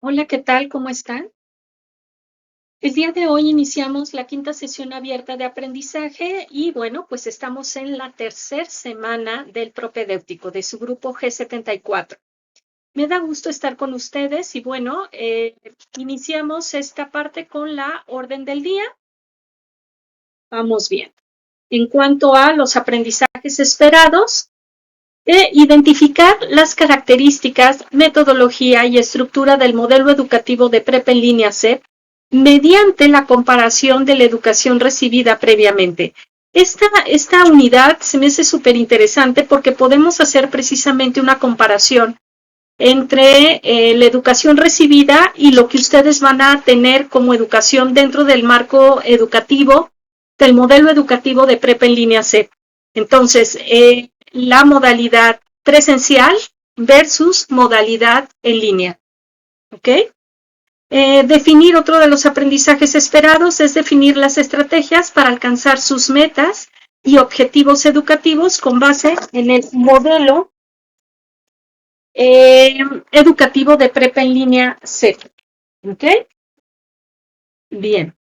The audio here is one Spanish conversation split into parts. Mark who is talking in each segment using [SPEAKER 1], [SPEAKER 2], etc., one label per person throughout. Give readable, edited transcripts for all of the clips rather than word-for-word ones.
[SPEAKER 1] Hola, ¿qué tal? ¿Cómo están? El día de hoy iniciamos la quinta sesión abierta de aprendizaje y bueno, pues estamos en la tercera semana del propedéutico de su grupo G74. Me da gusto estar con ustedes y bueno, iniciamos esta parte con la orden del día. Vamos bien. En cuanto a los aprendizajes esperados, identificar las características, metodología y estructura del modelo educativo de Prepa en línea CEP mediante la comparación de la educación recibida previamente. Esta unidad se me hace súper interesante porque podemos hacer precisamente una comparación entre la educación recibida y lo que ustedes van a tener como educación dentro del marco educativo del modelo educativo de Prepa en línea CEP. Entonces, la modalidad presencial versus modalidad en línea. ¿Ok? Definir otro de los aprendizajes esperados es definir las estrategias para alcanzar sus metas y objetivos educativos con base en el modelo educativo de Prepa en línea CEP. ¿Ok? Bien.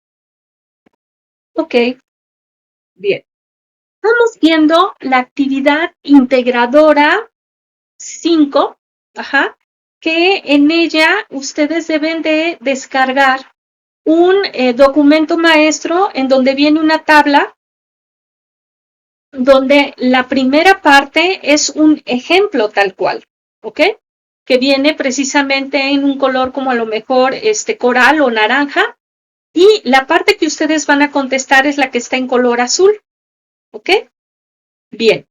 [SPEAKER 1] Ok, bien. Estamos viendo la actividad integradora 5, ajá, que en ella ustedes deben de descargar un documento maestro en donde viene una tabla donde la primera parte es un ejemplo tal cual, ¿ok? Que viene precisamente en un color como a lo mejor coral o naranja, y la parte que ustedes van a contestar es la que está en color azul, ¿ok? Bien,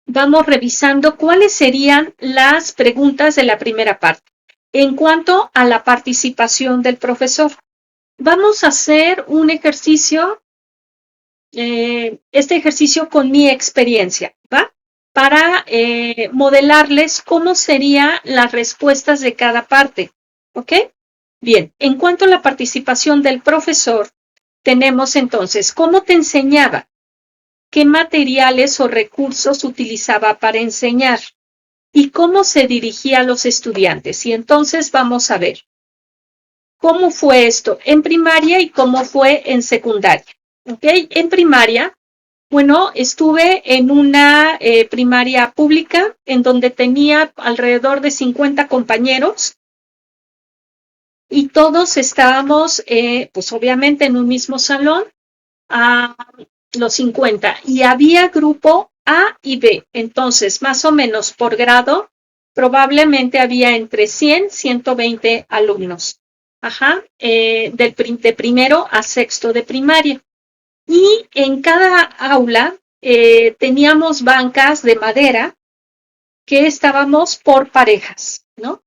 [SPEAKER 1] vamos revisando cuáles serían las preguntas de la primera parte. En cuanto a la participación del profesor, vamos a hacer un ejercicio, este ejercicio con mi experiencia, ¿va? Para modelarles cómo serían las respuestas de cada parte, ¿ok? Bien, en cuanto a la participación del profesor, tenemos entonces cómo te enseñaba, qué materiales o recursos utilizaba para enseñar y cómo se dirigía a los estudiantes. Y entonces vamos a ver cómo fue esto en primaria y cómo fue en secundaria. ¿Ok? En primaria, bueno, estuve en una primaria pública en donde tenía alrededor de 50 compañeros y todos estábamos, pues obviamente en un mismo salón, a los 50, y había grupo A y B. Entonces, más o menos por grado, probablemente había entre 100 y 120 alumnos. Ajá, de primero a sexto de primaria. Y en cada aula teníamos bancas de madera que estábamos por parejas, ¿no?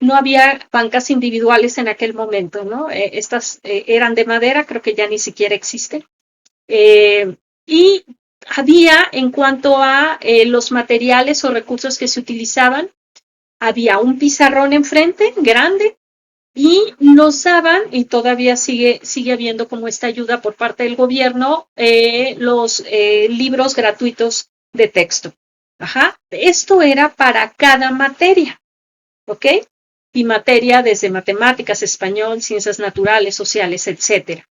[SPEAKER 1] No había bancas individuales en aquel momento, ¿no? Estas eran de madera, creo que ya ni siquiera existen. Y había, en cuanto a los materiales o recursos que se utilizaban, había un pizarrón enfrente, grande, y nos daban, y todavía sigue habiendo como esta ayuda por parte del gobierno, los libros gratuitos de texto. Ajá. Esto era para cada materia, ¿ok? Y materia desde matemáticas, español, ciencias naturales, sociales, etcétera.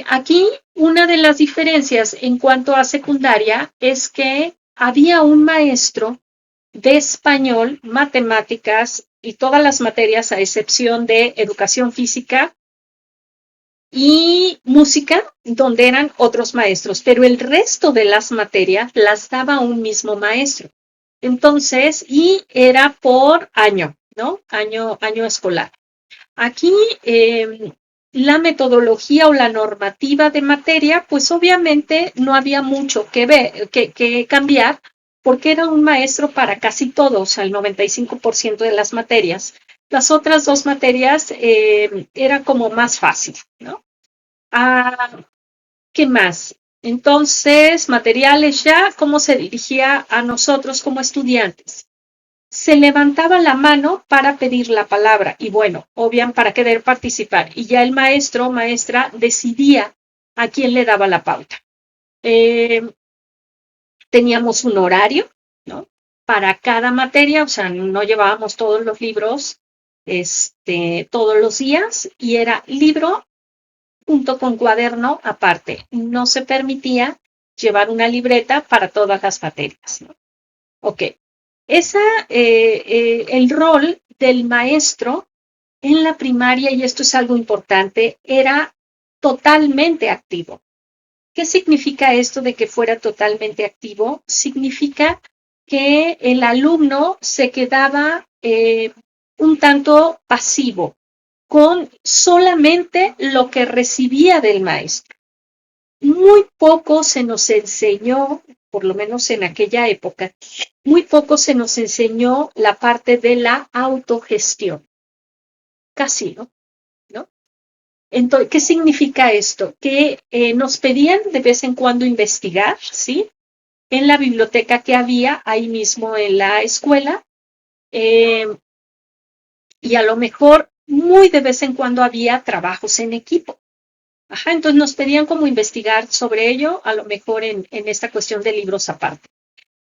[SPEAKER 1] Aquí una de las diferencias en cuanto a secundaria es que había un maestro de español, matemáticas y todas las materias a excepción de educación física y música, donde eran otros maestros, pero el resto de las materias las daba un mismo maestro. Entonces, y era por año, ¿no? Año escolar. Aquí la metodología o la normativa de materia, pues obviamente no había mucho que ver, que cambiar, porque era un maestro para casi todos, al 95% de las materias. Las otras dos materias era como más fácil, ¿no? Ah, ¿qué más? Entonces, materiales ya, ¿cómo se dirigía a nosotros como estudiantes? Se levantaba la mano para pedir la palabra y bueno, obviamente para querer participar. Y ya el maestro o maestra decidía a quién le daba la pauta. Eh, Teníamos un horario, ¿no? Para cada materia, o sea, no llevábamos todos los libros todos los días y era libro junto con cuaderno aparte. No se permitía llevar una libreta para todas las materias, ¿no? Ok. El rol del maestro en la primaria, y esto es algo importante, era totalmente activo. ¿Qué significa esto de que fuera totalmente activo? Significa que el alumno se quedaba un tanto pasivo con solamente lo que recibía del maestro. Muy poco se nos enseñó, por lo menos en aquella época, muy poco se nos enseñó la parte de la autogestión. Casi, ¿no? Entonces, ¿qué significa esto? Que nos pedían de vez en cuando investigar, ¿sí? En la biblioteca que había ahí mismo en la escuela, eh, y a lo mejor muy de vez en cuando había trabajos en equipo. Ajá, entonces nos pedían como investigar sobre ello, a lo mejor en esta cuestión de libros aparte.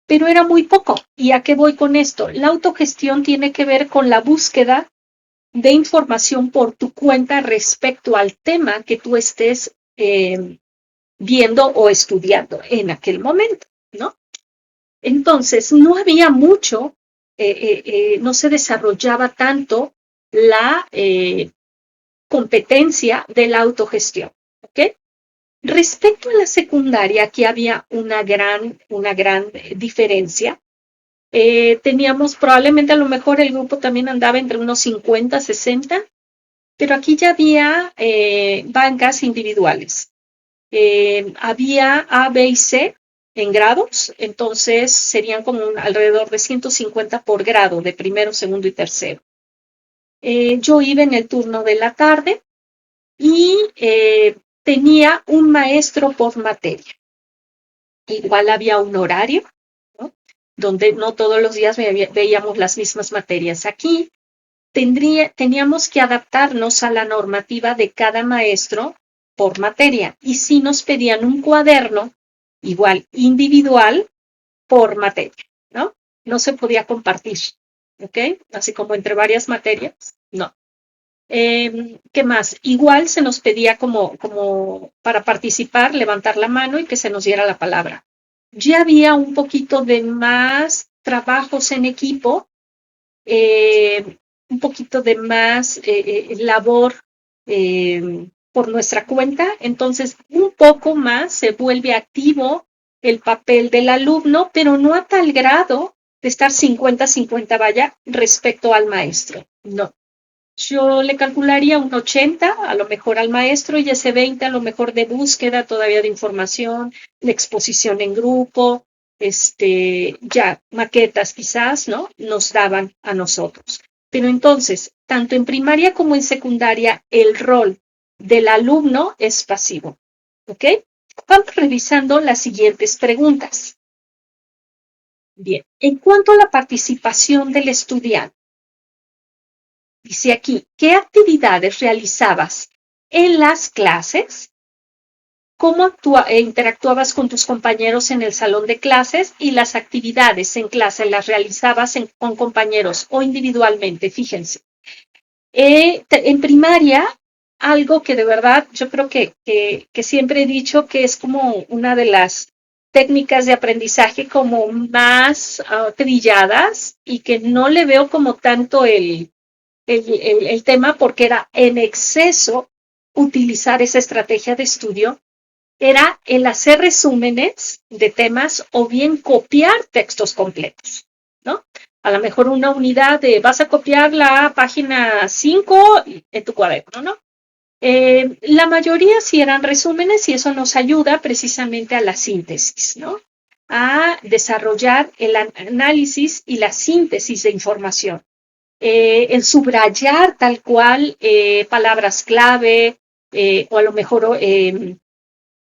[SPEAKER 1] Pero era muy poco. ¿Y a qué voy con esto? La autogestión tiene que ver con la búsqueda de información por tu cuenta respecto al tema que tú estés viendo o estudiando en aquel momento, ¿no? Entonces, no había mucho, no se desarrollaba tanto la competencia de la autogestión, ¿ok? Respecto a la secundaria, aquí había una gran diferencia. Teníamos probablemente a lo mejor el grupo también andaba entre unos 50, 60, pero aquí ya había bancas individuales. Había A, B y C en grados, entonces serían como alrededor de 150 por grado, de primero, segundo y tercero. Yo iba en el turno de la tarde y tenía un maestro por materia. Igual había un horario, ¿no? Donde no todos los días veíamos las mismas materias. Aquí teníamos que adaptarnos a la normativa de cada maestro por materia. Y sí nos pedían un cuaderno, igual individual, por materia, ¿no? No se podía compartir, ¿ok? Así como entre varias materias, no. ¿Qué más? Igual se nos pedía como para participar, levantar la mano y que se nos diera la palabra. Ya había un poquito de más trabajos en equipo, un poquito de más labor por nuestra cuenta, entonces un poco más se vuelve activo el papel del alumno, pero no a tal grado de estar 50-50, vaya, respecto al maestro, no. Yo le calcularía un 80, a lo mejor al maestro, y ese 20 a lo mejor de búsqueda todavía de información, de exposición en grupo, ya maquetas quizás, ¿no? Nos daban a nosotros. Pero entonces, tanto en primaria como en secundaria, el rol del alumno es pasivo. ¿Ok? Vamos revisando las siguientes preguntas. Bien, en cuanto a la participación del estudiante, dice aquí, ¿qué actividades realizabas en las clases? ¿Cómo interactuabas con tus compañeros en el salón de clases y las actividades en clase las realizabas con compañeros o individualmente? Fíjense. En primaria, algo que de verdad yo creo que siempre he dicho que es como una de las técnicas de aprendizaje como más trilladas y que no le veo como tanto el tema porque era en exceso utilizar esa estrategia de estudio, era el hacer resúmenes de temas o bien copiar textos completos, ¿no? A lo mejor una unidad de vas a copiar la página 5 en tu cuaderno, ¿no? La mayoría sí eran resúmenes y eso nos ayuda precisamente a la síntesis, ¿no? A desarrollar el análisis y la síntesis de información. El subrayar tal cual palabras clave o a lo mejor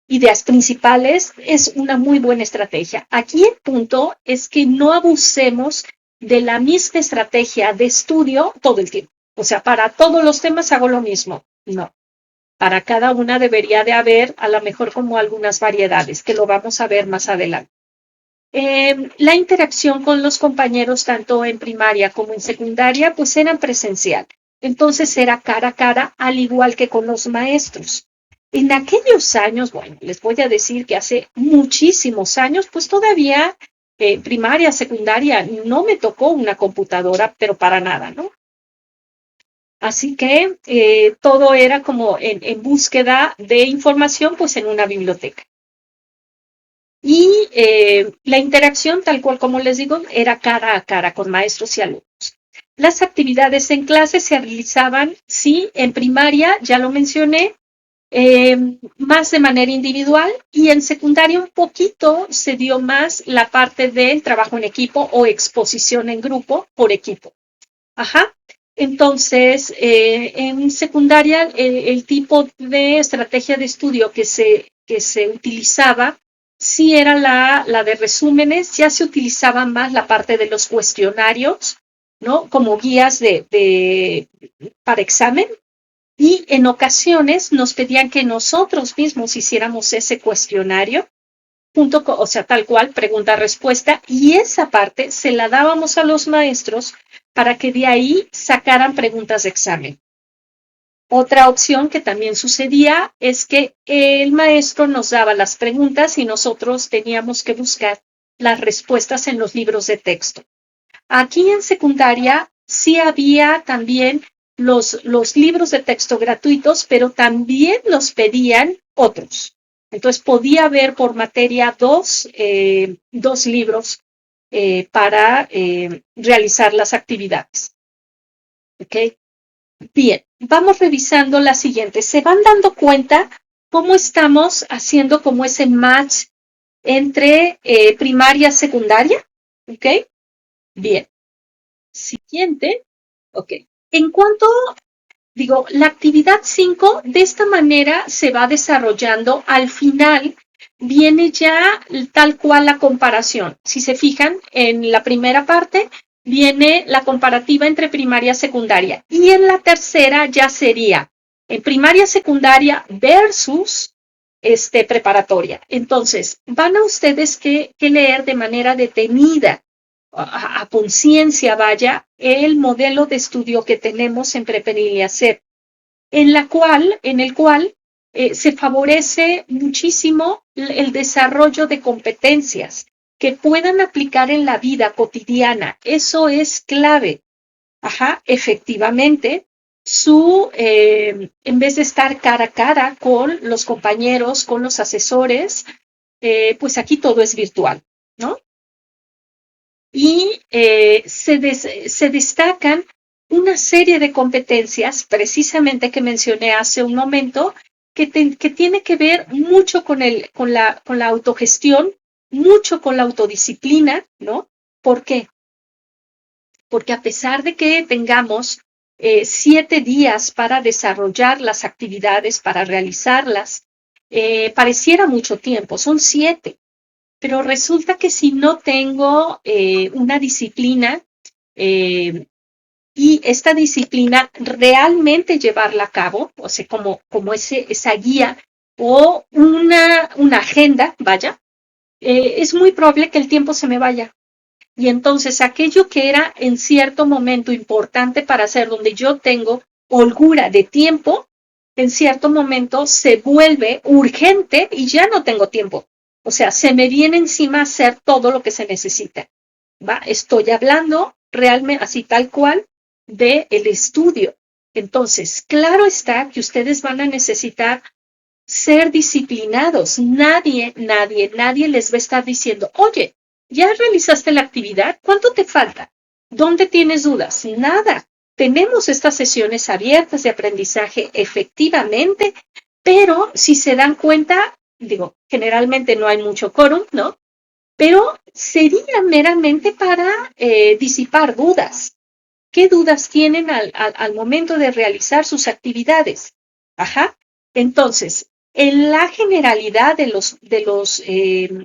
[SPEAKER 1] ideas principales es una muy buena estrategia. Aquí el punto es que no abusemos de la misma estrategia de estudio todo el tiempo. O sea, para todos los temas hago lo mismo. No. Para cada una debería de haber a lo mejor como algunas variedades, que lo vamos a ver más adelante. La interacción con los compañeros, tanto en primaria como en secundaria, pues eran presencial. Entonces era cara a cara, al igual que con los maestros. En aquellos años, bueno, les voy a decir que hace muchísimos años, pues todavía primaria, secundaria, no me tocó una computadora, pero para nada, ¿no? Así que todo era como en búsqueda de información, pues en una biblioteca. Y la interacción, tal cual como les digo, era cara a cara con maestros y alumnos. Las actividades en clase se realizaban, sí, en primaria, ya lo mencioné, más de manera individual y en secundaria un poquito se dio más la parte del trabajo en equipo o exposición en grupo por equipo. Ajá. Entonces, en secundaria, el tipo de estrategia de estudio que se utilizaba, sí era la de resúmenes, ya se utilizaba más la parte de los cuestionarios, ¿no? Como guías para examen, y en ocasiones nos pedían que nosotros mismos hiciéramos ese cuestionario, o sea, tal cual, pregunta-respuesta, y esa parte se la dábamos a los maestros para que de ahí sacaran preguntas de examen. Otra opción que también sucedía es que el maestro nos daba las preguntas y nosotros teníamos que buscar las respuestas en los libros de texto. Aquí en secundaria sí había también los libros de texto gratuitos, pero también los pedían otros. Entonces podía haber por materia dos libros para realizar las actividades. ¿Ok? Bien, vamos revisando la siguiente. ¿Se van dando cuenta cómo estamos haciendo como ese match entre primaria y secundaria? ¿Ok? Bien. Siguiente. Ok. En cuanto, digo, la actividad 5 de esta manera se va desarrollando. Al final viene ya tal cual la comparación. Si se fijan, en la primera parte viene la comparativa entre primaria y secundaria. Y en la tercera ya sería en primaria secundaria versus preparatoria. Entonces, van a ustedes que leer de manera detenida a conciencia, vaya, el modelo de estudio que tenemos en Prepenilia SEP, en el cual se favorece muchísimo el desarrollo de competencias que puedan aplicar en la vida cotidiana. Eso es clave. Ajá, efectivamente, en vez de estar cara a cara con los compañeros, con los asesores, pues aquí todo es virtual, ¿no? Y se destacan una serie de competencias, precisamente que mencioné hace un momento, que tiene que ver mucho con la autogestión, mucho con la autodisciplina, ¿no? ¿Por qué? Porque a pesar de que tengamos 7 días para desarrollar las actividades, para realizarlas, pareciera mucho tiempo, son 7, pero resulta que si no tengo una disciplina y esta disciplina realmente llevarla a cabo, o sea, como esa guía o una agenda, vaya, es muy probable que el tiempo se me vaya. Y entonces aquello que era en cierto momento importante para hacer, donde yo tengo holgura de tiempo, en cierto momento se vuelve urgente y ya no tengo tiempo. O sea, se me viene encima hacer todo lo que se necesita. ¿Va? Estoy hablando realmente así tal cual del estudio. Entonces, claro está que ustedes van a necesitar ser disciplinados. Nadie les va a estar diciendo, oye, ¿ya realizaste la actividad? ¿Cuánto te falta? ¿Dónde tienes dudas? Nada. Tenemos estas sesiones abiertas de aprendizaje efectivamente, pero si se dan cuenta, digo, generalmente no hay mucho quórum, ¿no? Pero sería meramente para disipar dudas. ¿Qué dudas tienen al momento de realizar sus actividades? Ajá. Entonces, en la generalidad de los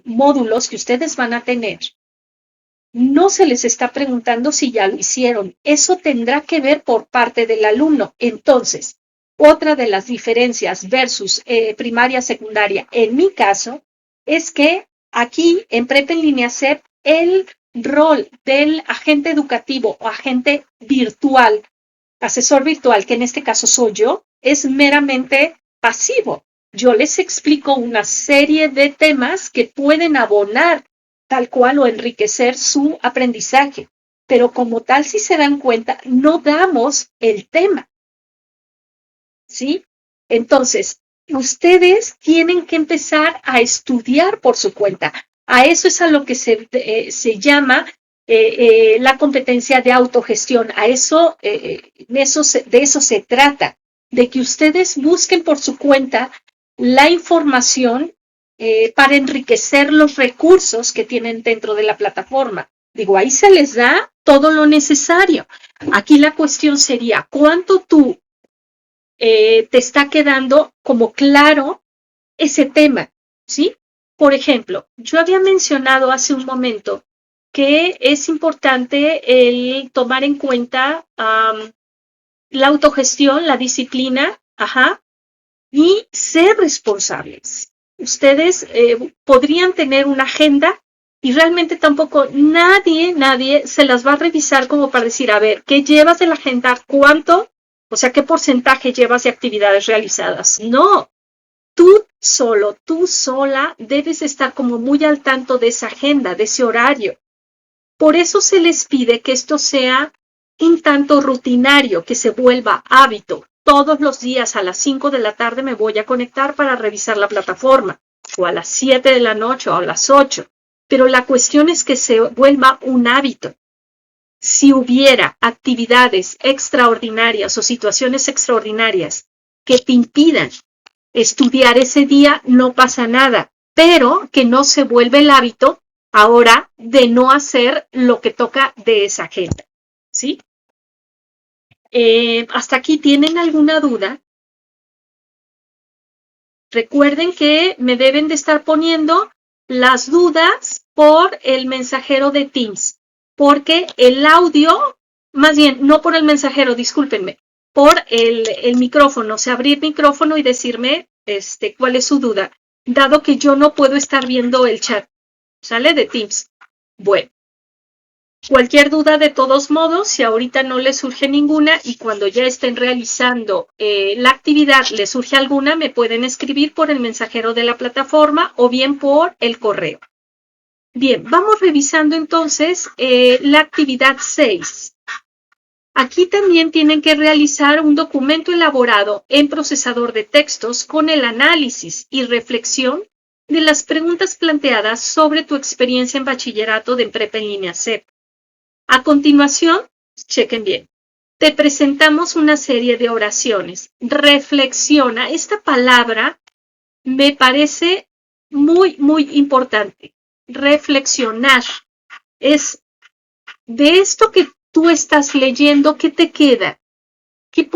[SPEAKER 1] módulos que ustedes van a tener, no se les está preguntando si ya lo hicieron. Eso tendrá que ver por parte del alumno. Entonces, otra de las diferencias versus primaria, secundaria, en mi caso, es que aquí en Prepa en línea SEP, el rol del agente educativo o agente virtual asesor virtual, que en este caso soy yo, es meramente pasivo. Yo les explico una serie de temas que pueden abonar tal cual o enriquecer su aprendizaje. Pero como tal, si se dan cuenta, no damos el tema. ¿Sí? Entonces, ustedes tienen que empezar a estudiar por su cuenta. A eso es a lo que se llama la competencia de autogestión. A eso, de eso se trata, de que ustedes busquen por su cuenta la información para enriquecer los recursos que tienen dentro de la plataforma. Digo, ahí se les da todo lo necesario. Aquí la cuestión sería, ¿cuánto tú te está quedando como claro ese tema? ¿Sí? Por ejemplo, yo había mencionado hace un momento que es importante el tomar en cuenta la autogestión, la disciplina, y ser responsables. Ustedes podrían tener una agenda y realmente tampoco nadie se las va a revisar como para decir, a ver, ¿qué llevas de la agenda? ¿Cuánto? O sea, ¿qué porcentaje llevas de actividades realizadas? No, tú solo, tú sola debes estar como muy al tanto de esa agenda, de ese horario. Por eso se les pide que esto sea un tanto rutinario, que se vuelva hábito. Todos los días a las 5 de la tarde me voy a conectar para revisar la plataforma, o a las 7 de la noche o a las 8. Pero la cuestión es que se vuelva un hábito. Si hubiera actividades extraordinarias o situaciones extraordinarias que te impidan estudiar ese día, no pasa nada, pero que no se vuelve el hábito ahora de no hacer lo que toca de esa agenda, ¿sí? ¿Hasta aquí tienen alguna duda? Recuerden que me deben de estar poniendo las dudas por el mensajero de Teams, porque el audio, más bien, no por el mensajero, discúlpenme, por el micrófono, o sea, abrir micrófono y decirme cuál es su duda, dado que yo no puedo estar viendo el chat, ¿sale? De Teams. Bueno. Cualquier duda, de todos modos, si ahorita no les surge ninguna y cuando ya estén realizando la actividad les surge alguna, me pueden escribir por el mensajero de la plataforma o bien por el correo. Bien, vamos revisando entonces la actividad 6. Aquí también tienen que realizar un documento elaborado en procesador de textos con el análisis y reflexión de las preguntas planteadas sobre tu experiencia en bachillerato de prepa en línea CEP. A continuación, chequen bien, te presentamos una serie de oraciones. Reflexiona. Esta palabra me parece muy, muy importante. Reflexionar. Es de esto que tú estás leyendo, ¿qué te queda? ¿Qué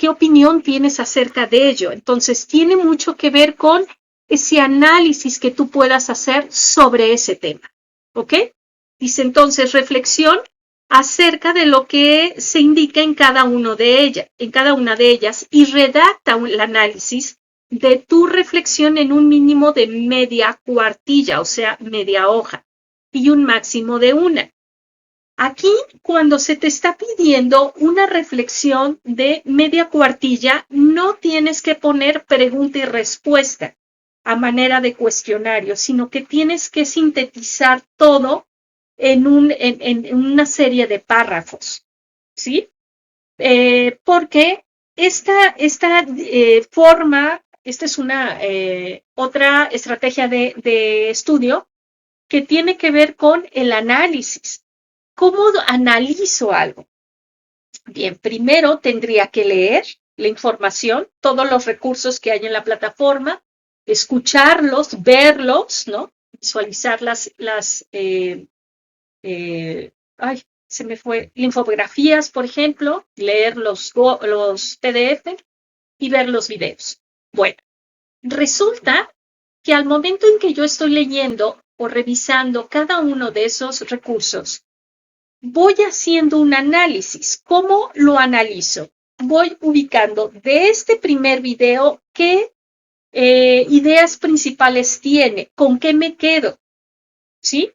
[SPEAKER 1] opinión tienes acerca de ello? Entonces, tiene mucho que ver con ese análisis que tú puedas hacer sobre ese tema. ¿Ok? Dice entonces, reflexión acerca de lo que se indica en cada una de ellas y redacta el análisis de tu reflexión en un mínimo de media cuartilla, o sea, media hoja, y un máximo de una. Aquí, cuando se te está pidiendo una reflexión de media cuartilla, no tienes que poner pregunta y respuesta a manera de cuestionario, sino que tienes que sintetizar todo en una serie de párrafos, ¿sí? Porque esta forma, esta es una otra estrategia de estudio que tiene que ver con el análisis. ¿Cómo analizo algo? Bien, primero tendría que leer la información, todos los recursos que hay en la plataforma, escucharlos, verlos, ¿no? Visualizar se me fue, infografías, por ejemplo, leer los PDF y ver los videos. Bueno, resulta que al momento en que yo estoy leyendo o revisando cada uno de esos recursos, voy haciendo un análisis. ¿Cómo lo analizo? Voy ubicando de este primer video qué ideas principales tiene, con qué me quedo, ¿sí?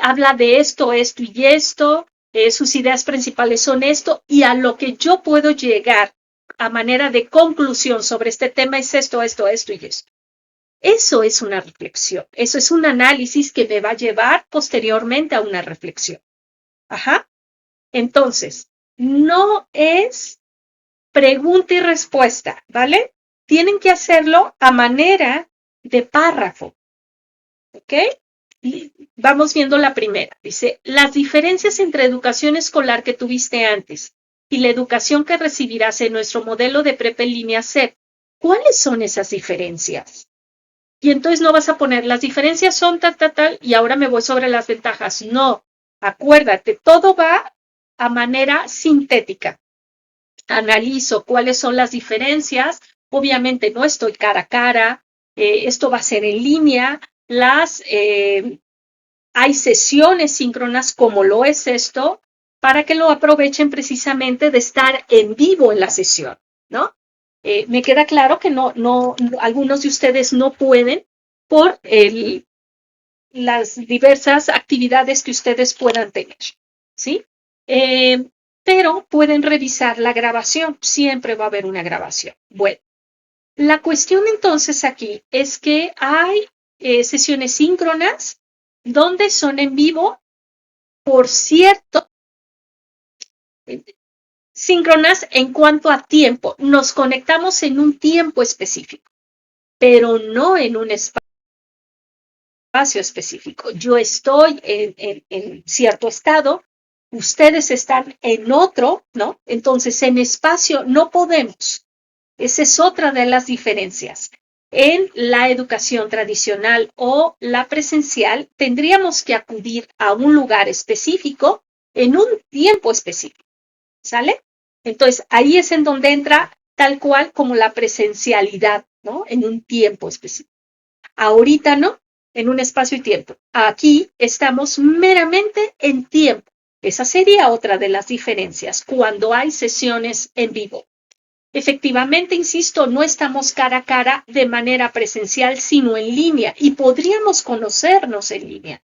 [SPEAKER 1] Habla de esto, esto y esto, sus ideas principales son esto, y a lo que yo puedo llegar a manera de conclusión sobre este tema es esto, esto, esto y esto. Eso es una reflexión, eso es un análisis que me va a llevar posteriormente a una reflexión. Ajá. Entonces, no es pregunta y respuesta, ¿vale? Tienen que hacerlo a manera de párrafo, ¿ok? Y vamos viendo la primera. Dice, las diferencias entre educación escolar que tuviste antes y la educación que recibirás en nuestro modelo de prepa en línea CEP, ¿cuáles son esas diferencias? Y entonces no vas a poner, las diferencias son tal, tal, tal, y ahora me voy sobre las ventajas. No, acuérdate, todo va a manera sintética. Analizo cuáles son las diferencias. Obviamente no estoy cara a cara, esto va a ser en línea. Hay sesiones síncronas como lo es esto, para que lo aprovechen precisamente de estar en vivo en la sesión, ¿no? Me queda claro que algunos de ustedes no pueden por las diversas actividades que ustedes puedan tener, ¿sí? Pero pueden revisar la grabación, siempre va a haber una grabación. Bueno, la cuestión entonces aquí es que hay sesiones síncronas donde son en vivo, por cierto, síncronas en cuanto a tiempo. Nos conectamos en un tiempo específico, pero no en un espacio específico. Yo estoy en cierto estado, ustedes están en otro, ¿no? Entonces, en espacio no podemos. Esa es otra de las diferencias. En la educación tradicional o la presencial, tendríamos que acudir a un lugar específico en un tiempo específico, ¿sale? Entonces, ahí es en donde entra tal cual como la presencialidad, ¿no? En un tiempo específico. Ahorita no, en un espacio y tiempo. Aquí estamos meramente en tiempo. Esa sería otra de las diferencias cuando hay sesiones en vivo. Efectivamente, insisto, no estamos cara a cara de manera presencial, sino en línea, y podríamos conocernos en línea,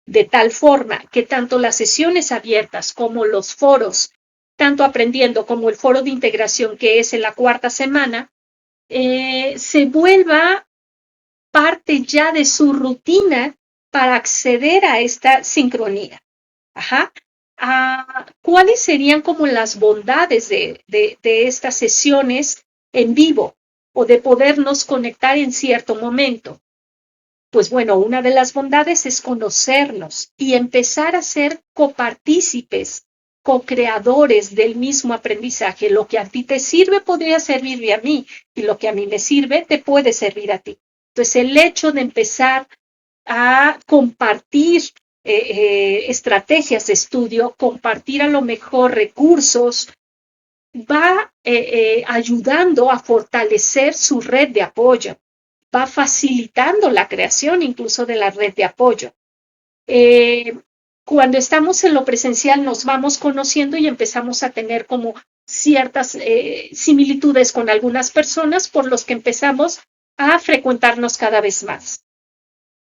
[SPEAKER 1] de tal forma que tanto las sesiones abiertas como los foros, tanto aprendiendo como el foro de integración que es en la cuarta semana, se vuelva parte ya de su rutina para acceder a esta sincronía. Ajá. ¿Cuáles serían como las bondades de estas sesiones en vivo o de podernos conectar en cierto momento? Pues bueno, una de las bondades es conocernos y empezar a ser copartícipes, co-creadores del mismo aprendizaje. Lo que a ti te sirve podría servirme a mí y lo que a mí me sirve te puede servir a ti. Entonces, el hecho de empezar a compartir estrategias de estudio, compartir a lo mejor recursos, va ayudando a fortalecer su red de apoyo, va facilitando la creación incluso de la red de apoyo. Cuando estamos en lo presencial nos vamos conociendo y empezamos a tener como ciertas similitudes con algunas personas por los que empezamos a frecuentarnos cada vez más.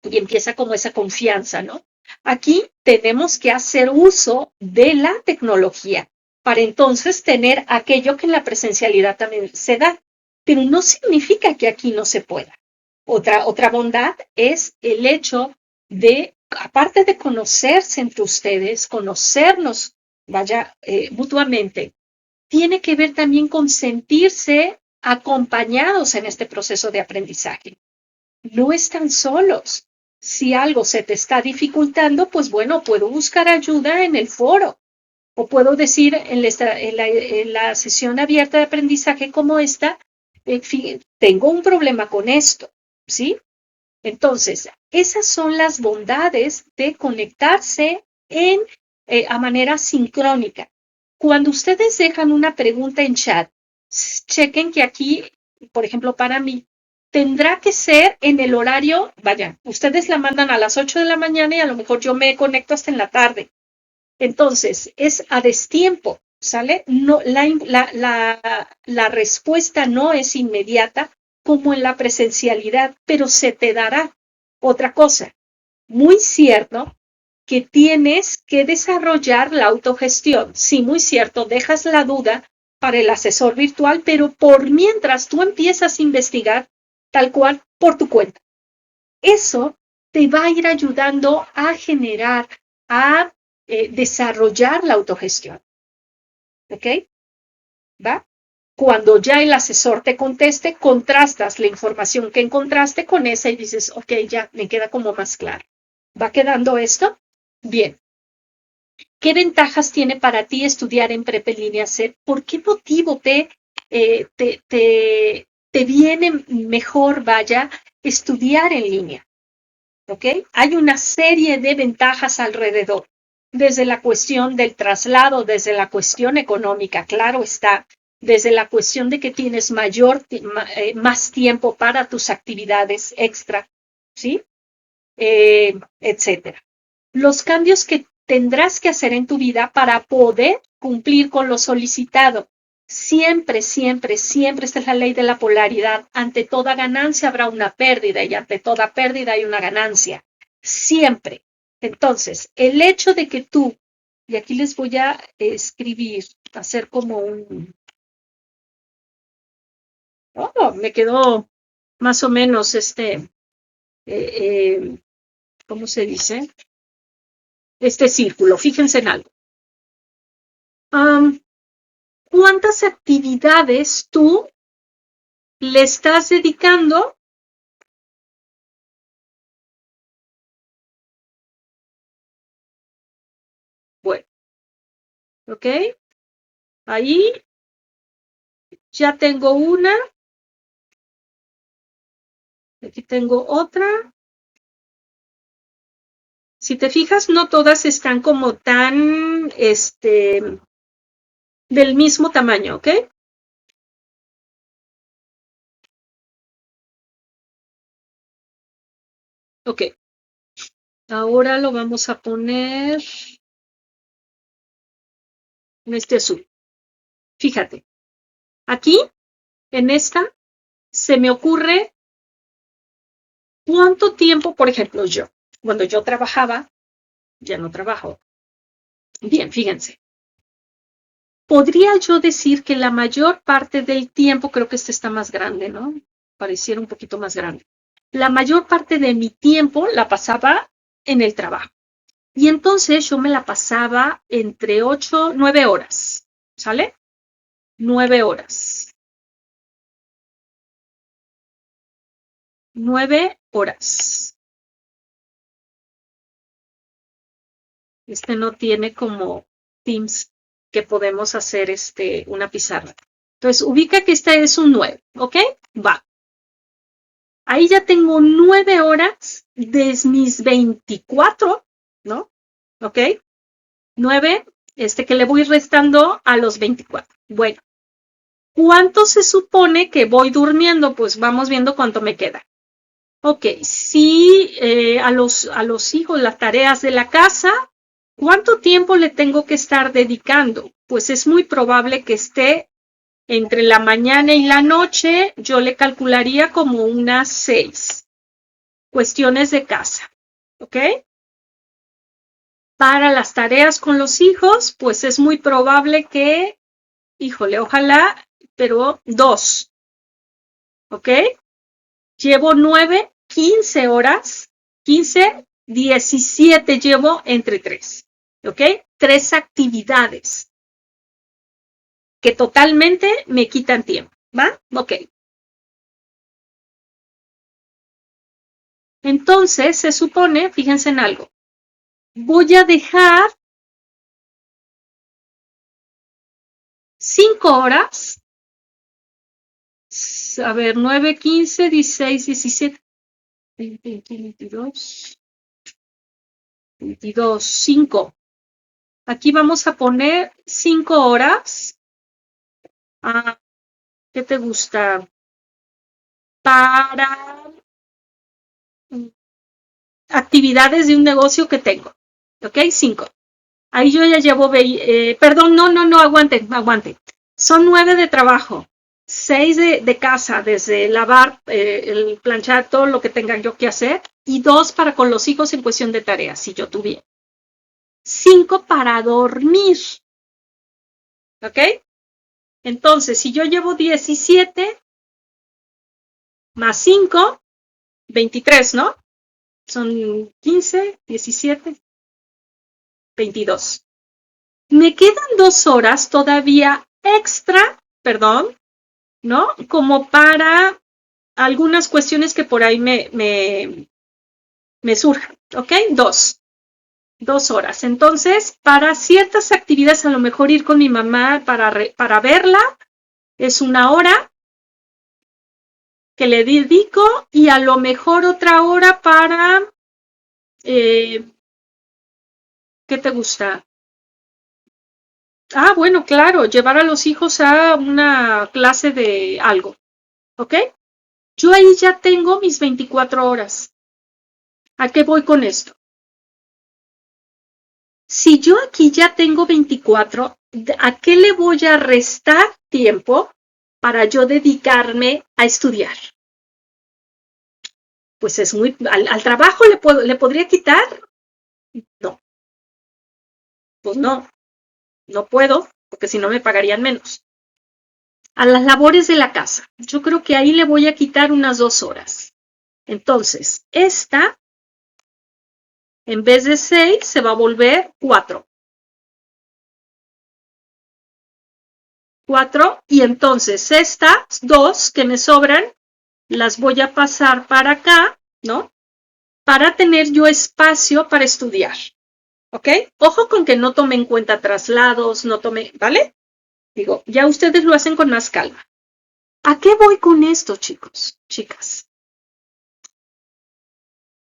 [SPEAKER 1] Y empieza como esa confianza, ¿no? Aquí tenemos que hacer uso de la tecnología para entonces tener aquello que en la presencialidad también se da, pero no significa que aquí no se pueda. Otra bondad es el hecho de, aparte de conocerse entre ustedes, conocernos, mutuamente, tiene que ver también con sentirse acompañados en este proceso de aprendizaje. No están solos. Si algo se te está dificultando, pues bueno, puedo buscar ayuda en el foro o puedo decir en la sesión abierta de aprendizaje como esta, tengo un problema con esto, ¿sí? Entonces, esas son las bondades de conectarse a manera sincrónica. Cuando ustedes dejan una pregunta en chat, chequen que aquí, por ejemplo, para mí, tendrá que ser en el horario, vaya, ustedes la mandan a las 8 de la mañana y a lo mejor yo me conecto hasta en la tarde. Entonces, es a destiempo, ¿sale? No, la respuesta no es inmediata como en la presencialidad, pero se te dará. Otra cosa, muy cierto, que tienes que desarrollar la autogestión. Sí, muy cierto, dejas la duda para el asesor virtual, pero por mientras tú empiezas a investigar tal cual por tu cuenta. Eso te va a ir ayudando a generar, a desarrollar la autogestión. ¿Ok? ¿Va? Cuando ya el asesor te conteste, contrastas la información que encontraste con esa y dices, ok, ya me queda como más claro. ¿Va quedando esto? Bien. ¿Qué ventajas tiene para ti estudiar en Prepa en línea C? ¿Por qué motivo te viene mejor, vaya, estudiar en línea? ¿Ok? Hay una serie de ventajas alrededor, desde la cuestión del traslado, desde la cuestión económica, claro está, desde la cuestión de que tienes más tiempo para tus actividades extra, ¿sí? Etcétera. Los cambios que tendrás que hacer en tu vida para poder cumplir con lo solicitado. Siempre, siempre, siempre, esta es la ley de la polaridad. Ante toda ganancia habrá una pérdida y ante toda pérdida hay una ganancia. Siempre. Entonces, el hecho de que tú, y aquí les voy a escribir, hacer como un... Oh, me quedó más o menos ¿cómo se dice? Este círculo. Fíjense en algo. ¿Cuántas actividades tú le estás dedicando? Bueno, ¿ok? Ahí ya tengo una. Aquí tengo otra. Si te fijas, no todas están como tan, del mismo tamaño, ¿ok? Ok. Ahora lo vamos a poner en este azul. Fíjate. Aquí, en esta, se me ocurre cuánto tiempo, por ejemplo, cuando yo trabajaba, ya no trabajo. Bien, fíjense. Podría yo decir que la mayor parte del tiempo, creo que este está más grande, ¿no? Pareciera un poquito más grande. La mayor parte de mi tiempo la pasaba en el trabajo. Y entonces yo me la pasaba entre 8, 9 horas. ¿Sale? 9 horas. 9 horas. Este no tiene como Teams que podemos hacer una pizarra. Entonces, ubica que este es un 9, ¿ok? Va. Ahí ya tengo 9 horas de mis 24, ¿no? ¿Ok? 9, que le voy restando a los 24. Bueno, ¿cuánto se supone que voy durmiendo? Pues vamos viendo cuánto me queda. Ok, si a los hijos, las tareas de la casa, ¿cuánto tiempo le tengo que estar dedicando? Pues es muy probable que esté entre la mañana y la noche, yo le calcularía como unas 6. Cuestiones de casa, ¿ok? Para las tareas con los hijos, pues es muy probable que, híjole, ojalá, pero 2, ¿ok? Llevo 9, 15 horas, 15, 17 llevo entre 3, ¿ok? 3 actividades que totalmente me quitan tiempo, ¿va? Ok. Entonces, se supone, fíjense en algo, voy a dejar 5 horas, a ver, 9, 15, 16, 17, 20, 21, 22, 22, 5. Aquí vamos a poner 5 horas. ¿Qué te gusta? Para actividades de un negocio que tengo. ¿Ok? 5. Ahí yo ya llevo, perdón, no, aguante. Son 9 de trabajo, 6 de casa, desde lavar, el planchar, todo lo que tenga yo que hacer, y 2 para con los hijos en cuestión de tareas, si yo tuviera. 5 para dormir. ¿Ok? Entonces, si yo llevo 17 más 5, 23, ¿no? Son 15, 17, 22. Me quedan 2 horas todavía extra, perdón, ¿no? Como para algunas cuestiones que por ahí me surjan, ¿ok? 2 horas. Entonces, para ciertas actividades, a lo mejor ir con mi mamá para verla, es 1 hora que le dedico y a lo mejor otra hora para, ¿qué te gusta? Ah, bueno, claro, llevar a los hijos a una clase de algo, ¿ok? Yo ahí ya tengo mis 24 horas. ¿A qué voy con esto? Si yo aquí ya tengo 24, ¿a qué le voy a restar tiempo para yo dedicarme a estudiar? Pues es muy, al trabajo le podría quitar. No, pues no puedo, porque si no me pagarían menos. A las labores de la casa, yo creo que ahí le voy a quitar unas 2 horas. Entonces, esta, en vez de 6, se va a volver 4. 4, y entonces estas 2 que me sobran, las voy a pasar para acá, ¿no? Para tener yo espacio para estudiar. ¿Ok? Ojo con que no tome en cuenta traslados, no tome, ¿vale? Digo, ya ustedes lo hacen con más calma. ¿A qué voy con esto, chicos, chicas?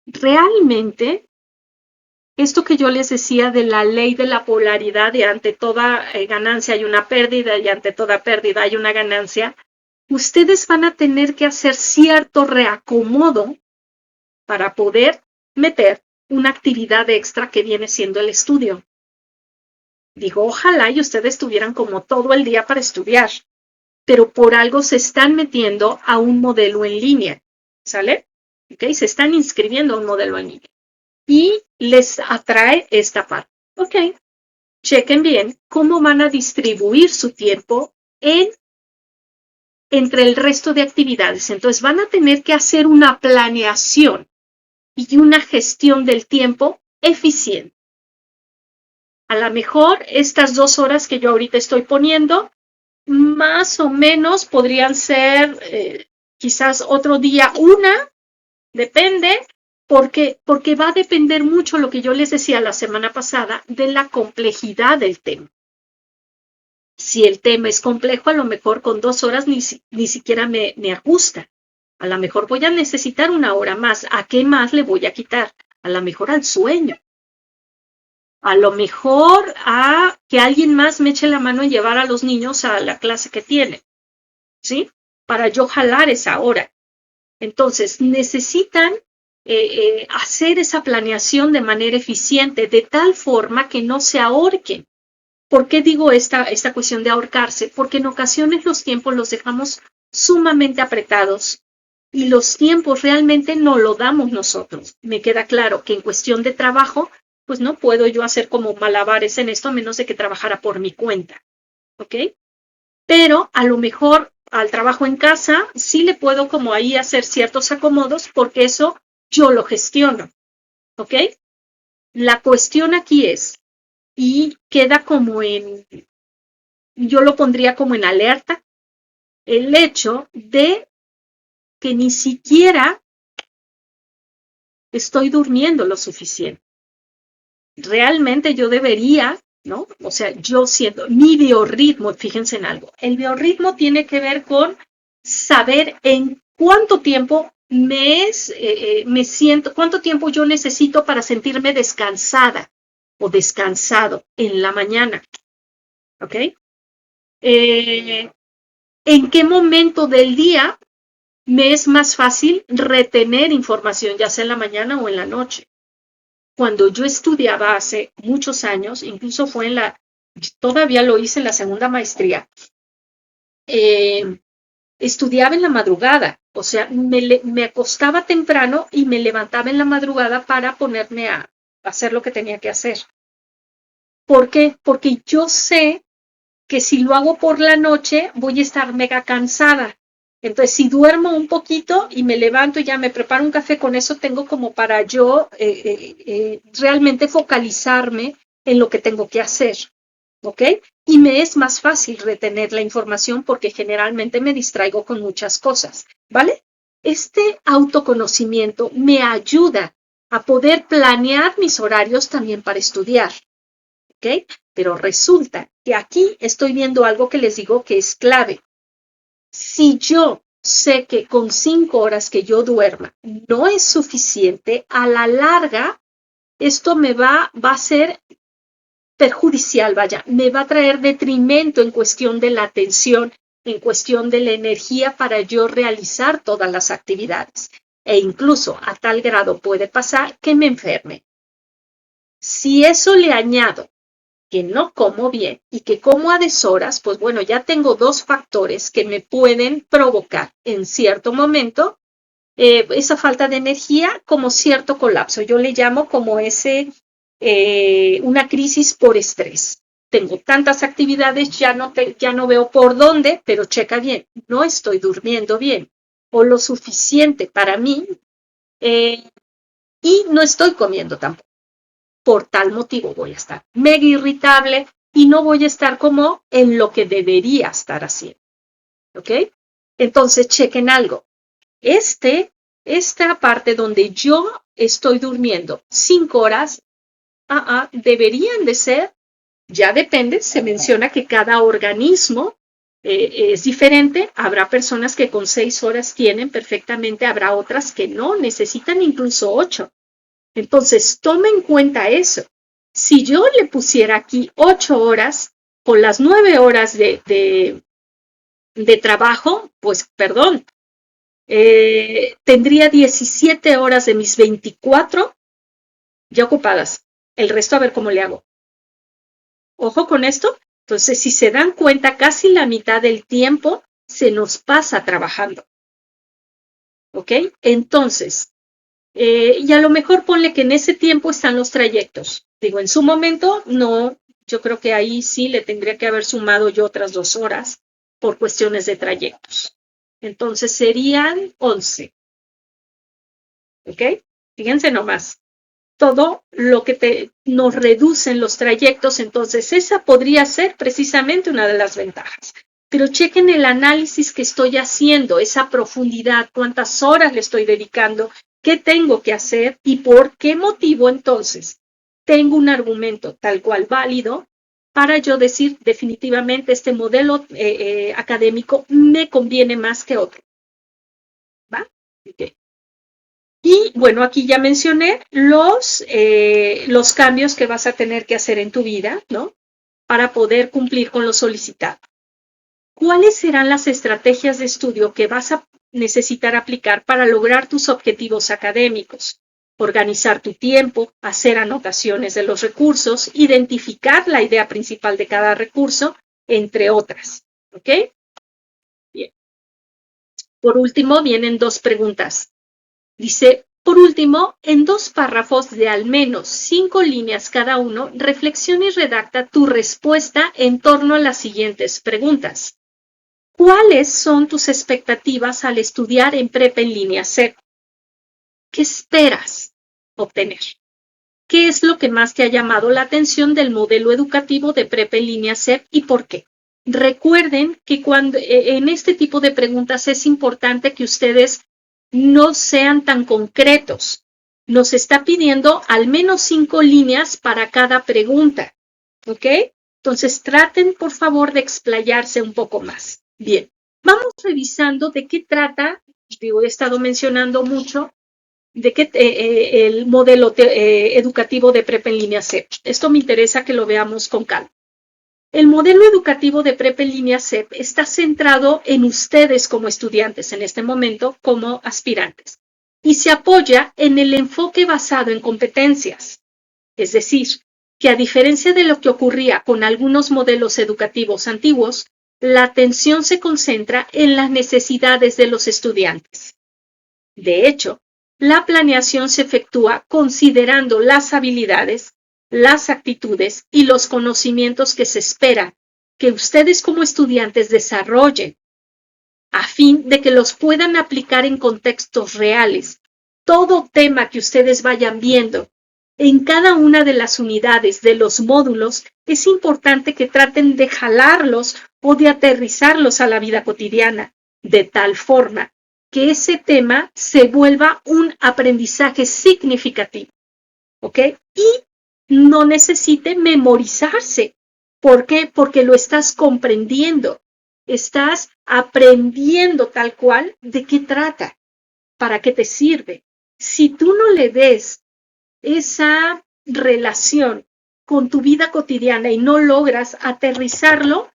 [SPEAKER 1] Realmente, esto que yo les decía de la ley de la polaridad, de ante toda ganancia hay una pérdida y ante toda pérdida hay una ganancia, ustedes van a tener que hacer cierto reacomodo para poder meter una actividad extra que viene siendo el estudio. Digo, ojalá y ustedes tuvieran como todo el día para estudiar, pero por algo se están metiendo a un modelo en línea, ¿sale? ¿Ok? Se están inscribiendo a un modelo en línea y les atrae esta parte. ¿Ok? Chequen bien cómo van a distribuir su tiempo entre el resto de actividades. Entonces van a tener que hacer una planeación y una gestión del tiempo eficiente. A lo mejor estas 2 horas que yo ahorita estoy poniendo, más o menos podrían ser quizás otro día una, depende, porque va a depender mucho lo que yo les decía la semana pasada de la complejidad del tema. Si el tema es complejo, a lo mejor con 2 horas ni siquiera me ajusta. A lo mejor voy a necesitar 1 hora más. ¿A qué más le voy a quitar? A lo mejor al sueño. A lo mejor a que alguien más me eche la mano en llevar a los niños a la clase que tiene, ¿sí? Para yo jalar esa hora. Entonces, necesitan hacer esa planeación de manera eficiente, de tal forma que no se ahorquen. ¿Por qué digo esta cuestión de ahorcarse? Porque en ocasiones los tiempos los dejamos sumamente apretados y los tiempos realmente no lo damos nosotros. Me queda claro que en cuestión de trabajo, pues no puedo yo hacer como malabares en esto a menos de que trabajara por mi cuenta, ¿ok? Pero a lo mejor al trabajo en casa sí le puedo como ahí hacer ciertos acomodos porque eso yo lo gestiono, ¿ok? La cuestión aquí es, y queda como yo lo pondría como en alerta, el hecho de que ni siquiera estoy durmiendo lo suficiente. Realmente yo debería, ¿no? O sea, yo siento mi biorritmo, fíjense en algo, el biorritmo tiene que ver con saber en cuánto tiempo me siento, cuánto tiempo yo necesito para sentirme descansada o descansado en la mañana, ¿ok? ¿En qué momento del día me es más fácil retener información, ya sea en la mañana o en la noche? Cuando yo estudiaba hace muchos años, incluso fue todavía lo hice en la segunda maestría, estudiaba en la madrugada, o sea, me acostaba temprano y me levantaba en la madrugada para ponerme a hacer lo que tenía que hacer. ¿Por qué? Porque yo sé que si lo hago por la noche voy a estar mega cansada. Entonces, si duermo un poquito y me levanto y ya me preparo un café, con eso tengo como para yo realmente focalizarme en lo que tengo que hacer, ¿ok? Y me es más fácil retener la información porque generalmente me distraigo con muchas cosas, ¿vale? Este autoconocimiento me ayuda a poder planear mis horarios también para estudiar, ¿ok? Pero resulta que aquí estoy viendo algo que les digo que es clave. Si yo sé que con 5 horas que yo duerma no es suficiente, a la larga esto me va a ser perjudicial, vaya, me va a traer detrimento en cuestión de la atención, en cuestión de la energía para yo realizar todas las actividades. E incluso a tal grado puede pasar que me enferme. Si eso le añado que no como bien y que como a deshoras, pues bueno, ya tengo dos factores que me pueden provocar en cierto momento esa falta de energía como cierto colapso. Yo le llamo como una crisis por estrés. Tengo tantas actividades, ya no veo por dónde, pero checa bien, no estoy durmiendo bien o lo suficiente para mí y no estoy comiendo tampoco. Por tal motivo voy a estar mega irritable y no voy a estar como en lo que debería estar haciendo. ¿Ok? Entonces, chequen algo. Esta parte donde yo estoy durmiendo 5 horas, deberían de ser, ya depende, se menciona que cada organismo es diferente, habrá personas que con 6 horas tienen perfectamente, habrá otras que no, necesitan incluso 8. Entonces, tome en cuenta eso. Si yo le pusiera aquí 8 horas con las 9 horas de trabajo, pues perdón, tendría 17 horas de mis 24 ya ocupadas. El resto a ver cómo le hago. Ojo con esto. Entonces, si se dan cuenta, casi la mitad del tiempo se nos pasa trabajando. ¿Ok? Entonces, y a lo mejor ponle que en ese tiempo están los trayectos. Digo, en su momento, no, yo creo que ahí sí le tendría que haber sumado yo otras 2 horas por cuestiones de trayectos. Entonces serían 11. ¿Ok? Fíjense nomás. Todo lo que nos reducen los trayectos, entonces esa podría ser precisamente una de las ventajas. Pero chequen el análisis que estoy haciendo, esa profundidad, cuántas horas le estoy dedicando, qué tengo que hacer y por qué motivo entonces tengo un argumento tal cual válido para yo decir definitivamente este modelo académico me conviene más que otro. ¿Va? Okay. Y bueno, aquí ya mencioné los cambios que vas a tener que hacer en tu vida, ¿no? Para poder cumplir con lo solicitado. ¿Cuáles serán las estrategias de estudio que vas a necesitar aplicar para lograr tus objetivos académicos? Organizar tu tiempo, hacer anotaciones de los recursos, identificar la idea principal de cada recurso, entre otras. ¿Ok? Bien. Por último, vienen 2 preguntas. Dice, por último, en 2 párrafos de al menos 5 líneas cada uno, reflexiona y redacta tu respuesta en torno a las siguientes preguntas. ¿Cuáles son tus expectativas al estudiar en prepa en línea SEP? ¿Qué esperas obtener? ¿Qué es lo que más te ha llamado la atención del modelo educativo de prepa en línea SEP y por qué? Recuerden que en este tipo de preguntas es importante que ustedes no sean tan concretos. Nos está pidiendo al menos 5 líneas para cada pregunta. ¿Ok? Entonces traten, por favor, de explayarse un poco más. Bien, vamos revisando de qué trata, digo, he estado mencionando mucho, de qué el modelo educativo de prepa en línea SEP. Esto me interesa que lo veamos con calma. El modelo educativo de prepa en línea SEP está centrado en ustedes como estudiantes en este momento, como aspirantes, y se apoya en el enfoque basado en competencias. Es decir, que a diferencia de lo que ocurría con algunos modelos educativos antiguos, la atención se concentra en las necesidades de los estudiantes. De hecho, la planeación se efectúa considerando las habilidades, las actitudes y los conocimientos que se espera que ustedes como estudiantes desarrollen a fin de que los puedan aplicar en contextos reales. Todo tema que ustedes vayan viendo en cada una de las unidades de los módulos, es importante que traten de jalarlos o de aterrizarlos a la vida cotidiana, de tal forma que ese tema se vuelva un aprendizaje significativo, ¿ok? Y no necesite memorizarse. ¿Por qué? Porque lo estás comprendiendo, estás aprendiendo tal cual de qué trata, para qué te sirve. Si tú no le des esa relación con tu vida cotidiana y no logras aterrizarlo,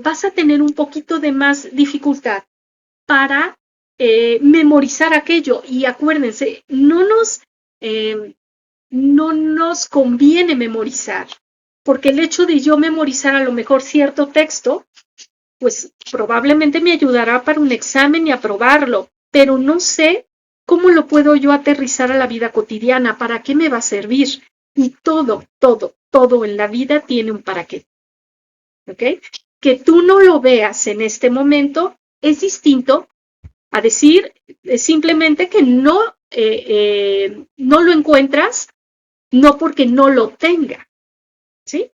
[SPEAKER 1] vas a tener un poquito de más dificultad para memorizar aquello. Y acuérdense, no nos conviene memorizar, porque el hecho de yo memorizar a lo mejor cierto texto, pues probablemente me ayudará para un examen y aprobarlo, pero no sé cómo lo puedo yo aterrizar a la vida cotidiana, para qué me va a servir. Y todo en la vida tiene un para qué. ¿Ok? Que tú no lo veas en este momento es distinto a decir simplemente que no lo encuentras, no porque no lo tenga. ¿Sí?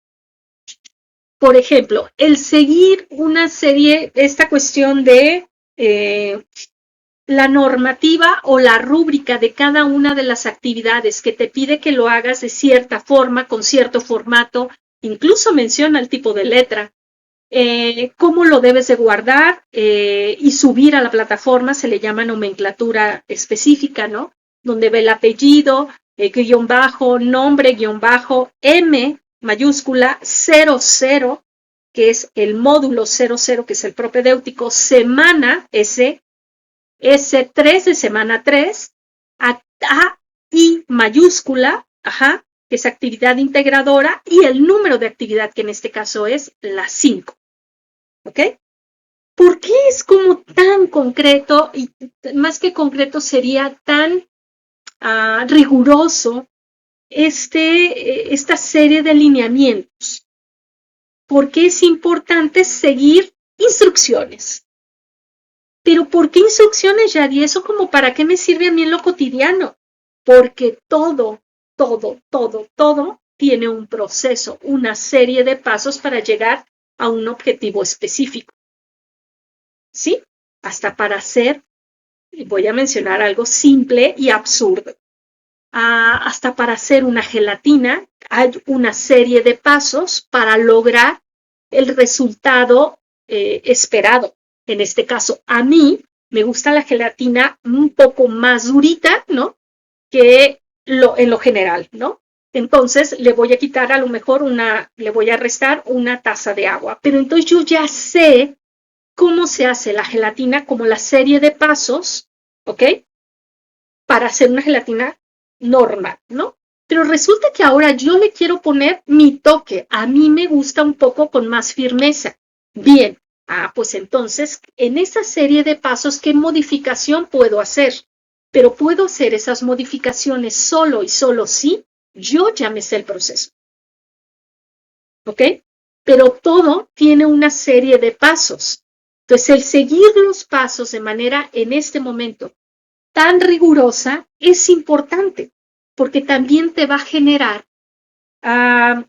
[SPEAKER 1] Por ejemplo, el seguir una serie, esta cuestión de la normativa o la rúbrica de cada una de las actividades que te pide que lo hagas de cierta forma, con cierto formato, incluso menciona el tipo de letra, cómo lo debes de guardar y subir a la plataforma, se le llama nomenclatura específica, ¿no? Donde ve el apellido, guión bajo, nombre, guión bajo, M mayúscula, 00, que es el módulo 00, que es el propedéutico, semana, S3 de semana 3, A, I mayúscula, que es actividad integradora, y el número de actividad, que en este caso es la 5. ¿Ok? ¿Por qué es como tan concreto, y más que concreto sería tan riguroso esta serie de lineamientos? Porque es importante seguir instrucciones. Pero ¿por qué instrucciones, Yadi? ¿Eso como para qué me sirve a mí en lo cotidiano? Porque todo tiene un proceso, una serie de pasos para llegar a un objetivo específico. ¿Sí? Hasta para hacer, voy a mencionar algo simple y absurdo, hasta para hacer una gelatina hay una serie de pasos para lograr el resultado esperado. En este caso, a mí me gusta la gelatina un poco más durita, ¿no? Que en lo general, ¿no? Entonces le voy a quitar a lo mejor le voy a restar una taza de agua. Pero entonces yo ya sé cómo se hace la gelatina, como la serie de pasos, ¿ok? Para hacer una gelatina normal, ¿no? Pero resulta que ahora yo le quiero poner mi toque. A mí me gusta un poco con más firmeza. Bien, pues entonces, en esa serie de pasos, ¿qué modificación puedo hacer? Pero puedo hacer esas modificaciones solo y solo si yo ya me sé el proceso. ¿Ok? Pero todo tiene una serie de pasos. Entonces, el seguir los pasos de manera, en este momento, tan rigurosa es importante, porque también te va a generar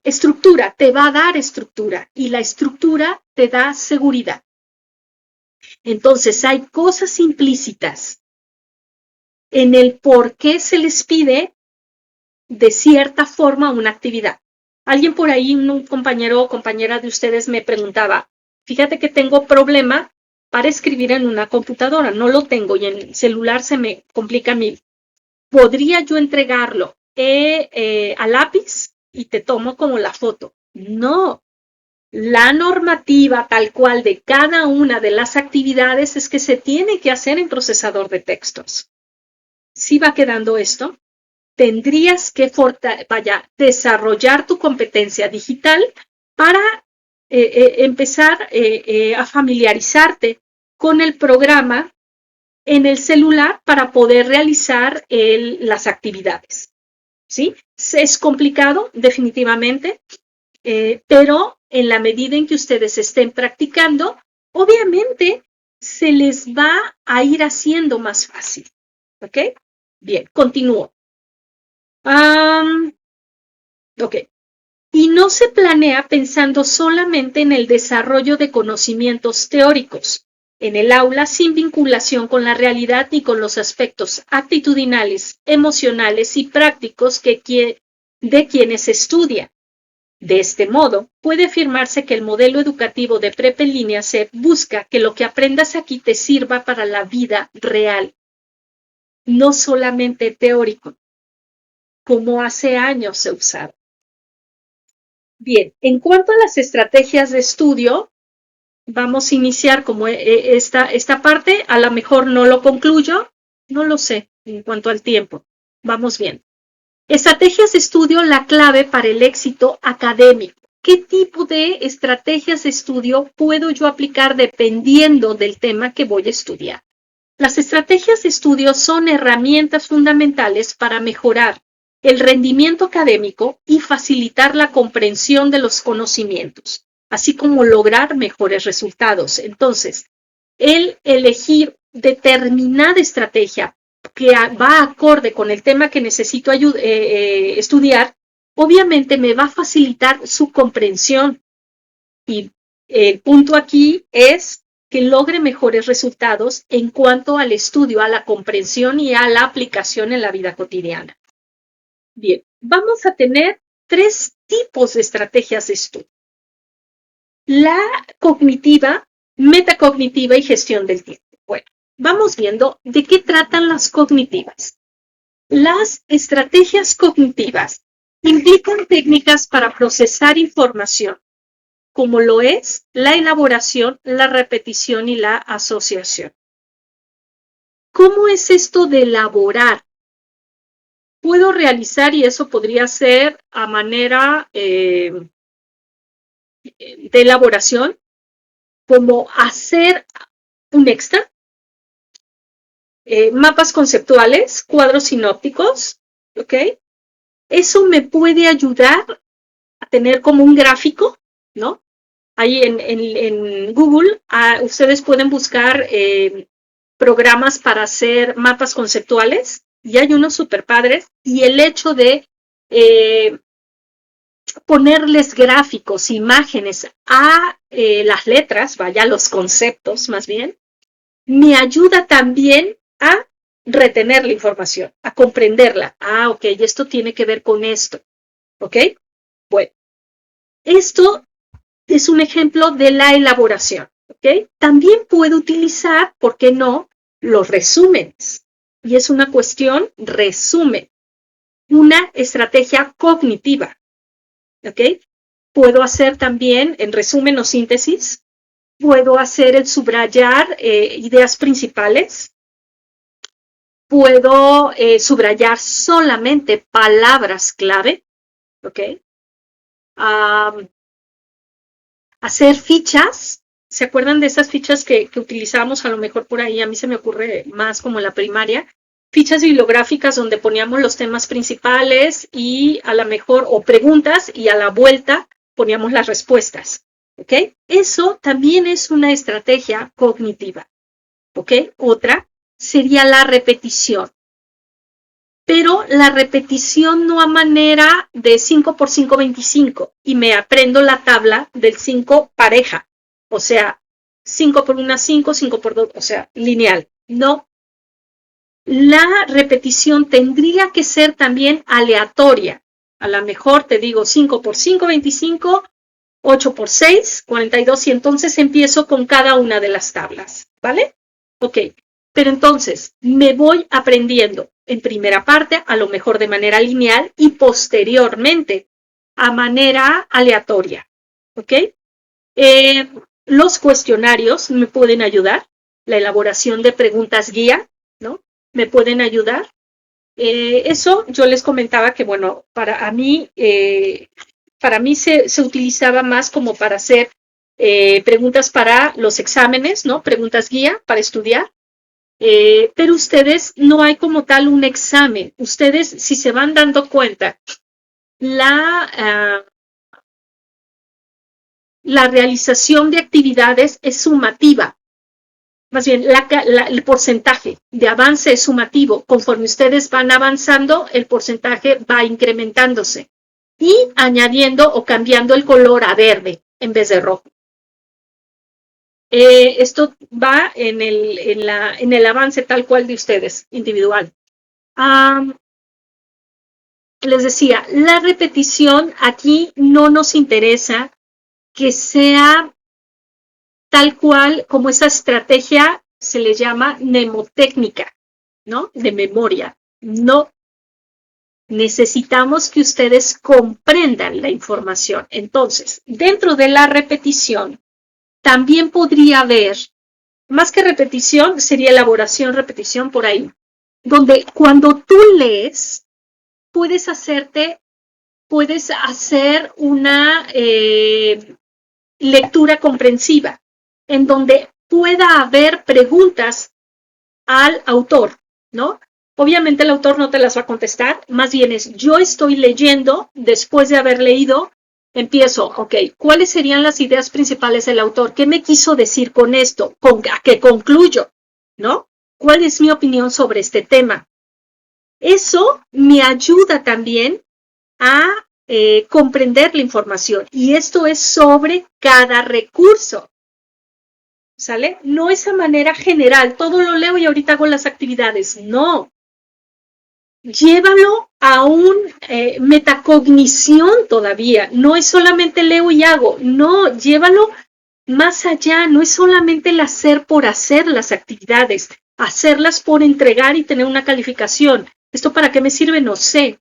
[SPEAKER 1] estructura, te va a dar estructura, y la estructura te da seguridad. Entonces, hay cosas implícitas en el por qué se les pide de cierta forma una actividad. Alguien por ahí, un compañero o compañera de ustedes me preguntaba, fíjate que tengo problema para escribir en una computadora, no lo tengo y en el celular se me complica mil. ¿Podría yo entregarlo a lápiz y te tomo como la foto? No. La normativa tal cual de cada una de las actividades es que se tiene que hacer en procesador de textos. ¿Sí va quedando esto? Tendrías que desarrollar tu competencia digital para empezar a familiarizarte con el programa en el celular para poder realizar las actividades. ¿sí? Es complicado, definitivamente, pero en la medida en que ustedes estén practicando, obviamente se les va a ir haciendo más fácil, ¿ok? Bien, continúo. Ok. Y no se planea pensando solamente en el desarrollo de conocimientos teóricos en el aula sin vinculación con la realidad ni con los aspectos actitudinales, emocionales y prácticos de quienes estudian. De este modo, puede afirmarse que el modelo educativo de Prep en línea se busca que lo que aprendas aquí te sirva para la vida real, no solamente teórico, como hace años se usaba. Bien, en cuanto a las estrategias de estudio, vamos a iniciar como esta parte, a lo mejor no lo concluyo, no lo sé en cuanto al tiempo. Vamos bien. Estrategias de estudio, la clave para el éxito académico. ¿Qué tipo de estrategias de estudio puedo yo aplicar dependiendo del tema que voy a estudiar? Las estrategias de estudio son herramientas fundamentales para mejorar el rendimiento académico y facilitar la comprensión de los conocimientos, así como lograr mejores resultados. Entonces, el elegir determinada estrategia que va acorde con el tema que necesito estudiar, obviamente me va a facilitar su comprensión. Y el punto aquí es que logre mejores resultados en cuanto al estudio, a la comprensión y a la aplicación en la vida cotidiana. Bien, vamos a tener 3 tipos de estrategias de estudio. La cognitiva, metacognitiva y gestión del tiempo. Bueno, vamos viendo de qué tratan las cognitivas. Las estrategias cognitivas implican técnicas para procesar información, como lo es la elaboración, la repetición y la asociación. ¿Cómo es esto de elaborar? Puedo realizar, y eso podría ser a manera de elaboración, como hacer un extra, mapas conceptuales, cuadros sinópticos, ¿ok? Eso me puede ayudar a tener como un gráfico, ¿no? Ahí en Google ustedes pueden buscar programas para hacer mapas conceptuales y hay unos super padres y el hecho de ponerles gráficos, imágenes a las letras, vaya, los conceptos más bien, me ayuda también a retener la información, a comprenderla. Ah, ok, esto tiene que ver con esto, ¿ok? Bueno, esto es un ejemplo de la elaboración, ¿ok? También puedo utilizar, ¿por qué no?, los resúmenes. Y es una cuestión resumen, una estrategia cognitiva, ¿ok? Puedo hacer también en resumen o síntesis, puedo hacer el subrayar ideas principales, puedo subrayar solamente palabras clave, ¿ok? Hacer fichas. ¿Se acuerdan de esas fichas que utilizábamos a lo mejor por ahí? A mí se me ocurre más como en la primaria. Fichas bibliográficas donde poníamos los temas principales y a lo mejor, o preguntas, y a la vuelta poníamos las respuestas. ¿Ok? Eso también es una estrategia cognitiva. ¿Ok? Otra sería la repetición. Pero la repetición no a manera de 5 por 5, 25 y me aprendo la tabla del 5 pareja, o sea, 5 por 1, 5, 5 por 2, o sea, lineal. No. La repetición tendría que ser también aleatoria. A lo mejor te digo 5 por 5, 25, 8 por 6, 42 y entonces empiezo con cada una de las tablas, ¿vale? Ok. Pero entonces me voy aprendiendo en primera parte, a lo mejor de manera lineal y posteriormente a manera aleatoria. ¿Ok? Los cuestionarios me pueden ayudar, la elaboración de preguntas guía, ¿no? Me pueden ayudar. Eso yo les comentaba que, bueno, para mí se utilizaba más como para hacer preguntas para los exámenes, ¿no? Preguntas guía para estudiar. pero ustedes no hay como tal un examen. Ustedes, si se van dando cuenta, la realización de actividades es sumativa. Más bien, el porcentaje de avance es sumativo. Conforme ustedes van avanzando, el porcentaje va incrementándose y añadiendo o cambiando el color a verde en vez de rojo. Esto va en el avance tal cual de ustedes, individual. Les decía, la repetición aquí no nos interesa que sea tal cual como esa estrategia se le llama mnemotécnica, ¿no? De memoria. No. Necesitamos que ustedes comprendan la información. Entonces, dentro de la repetición, también podría haber, más que repetición, sería elaboración, repetición por ahí, donde cuando tú lees, puedes hacer una lectura comprensiva, en donde pueda haber preguntas al autor, ¿no? Obviamente el autor no te las va a contestar, más bien es yo estoy leyendo, después de haber leído, empiezo, ok, ¿cuáles serían las ideas principales del autor? ¿Qué me quiso decir con esto? ¿A qué concluyo? ¿No? ¿Cuál es mi opinión sobre este tema? Eso me ayuda también a comprender la información y esto es sobre cada recurso. ¿Sale? No esa manera general, todo lo leo y ahorita hago las actividades. No. Llévalo a un metacognición todavía. No es solamente leo y hago. No, llévalo más allá. No es solamente el hacer por hacer las actividades. Hacerlas por entregar y tener una calificación. ¿Esto para qué me sirve? No sé.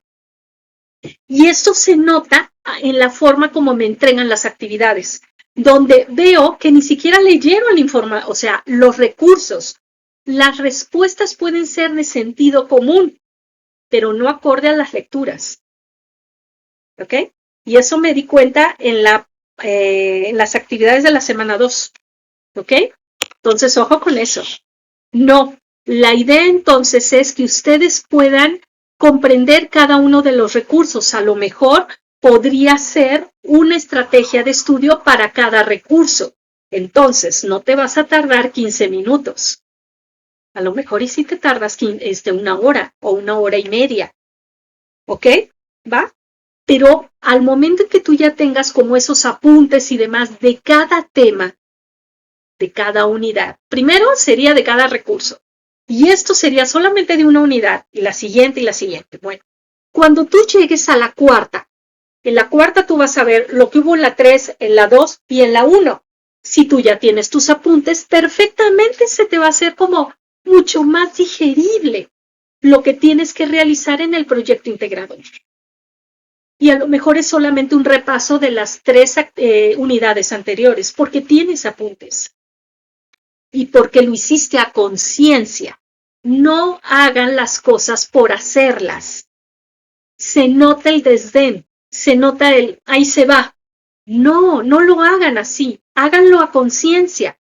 [SPEAKER 1] Y esto se nota en la forma como me entregan las actividades, donde veo que ni siquiera leyeron la información, o sea, los recursos. Las respuestas pueden ser de sentido común, pero no acorde a las lecturas. ¿Ok? Y eso me di cuenta en las actividades de la semana 2. ¿Ok? Entonces, ojo con eso. No, la idea entonces es que ustedes puedan comprender cada uno de los recursos. A lo mejor podría ser una estrategia de estudio para cada recurso. Entonces, no te vas a tardar 15 minutos. A lo mejor y si te tardas una hora o una hora y media. ¿Ok? ¿Va? Pero al momento en que tú ya tengas como esos apuntes y demás de cada tema, de cada unidad, primero sería de cada recurso. Y esto sería solamente de una unidad, y la siguiente y la siguiente. Bueno, cuando tú llegues a la cuarta, en la cuarta tú vas a ver lo que hubo en la 3, en la 2 y en la 1. Si tú ya tienes tus apuntes, perfectamente se te va a hacer como mucho más digerible lo que tienes que realizar en el proyecto integrador. Y a lo mejor es solamente un repaso de las 3 unidades anteriores, porque tienes apuntes y porque lo hiciste a conciencia. No hagan las cosas por hacerlas. Se nota el desdén, se nota el ahí se va. No, no lo hagan así, háganlo a conciencia.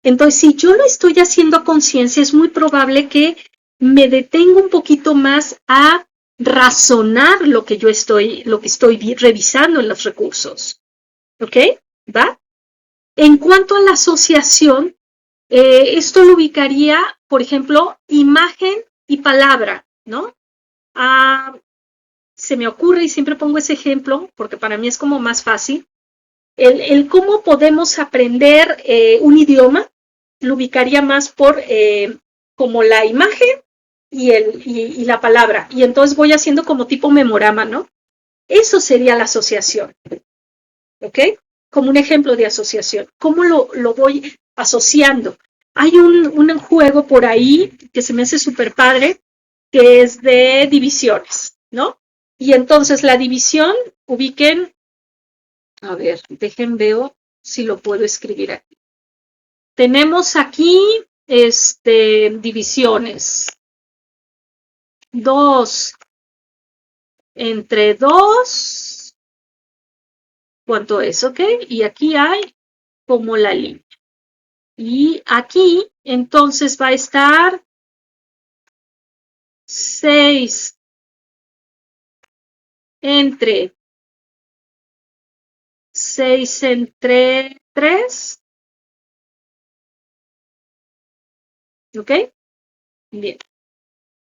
[SPEAKER 1] Entonces, si yo lo estoy haciendo a conciencia, es muy probable que me detenga un poquito más a razonar lo que estoy revisando en los recursos. ¿Ok? ¿Va? En cuanto a la asociación, esto lo ubicaría, por ejemplo, imagen y palabra, ¿no? Se me ocurre y siempre pongo ese ejemplo porque para mí es como más fácil. El cómo podemos aprender un idioma lo ubicaría más por como la imagen y la palabra. Y entonces voy haciendo como tipo memorama, ¿no? Eso sería la asociación. ¿Ok? Como un ejemplo de asociación. ¿Cómo lo voy asociando? Hay un juego por ahí que se me hace súper padre, que es de divisiones, ¿no? Y entonces la división, ubiquen, a ver, veo si lo puedo escribir aquí. Tenemos aquí, divisiones. 2 entre 2, ¿cuánto es? ¿Ok? Y aquí hay como la línea. Y aquí, entonces, va a estar 6 entre 6 entre 3. ¿Ok? Bien.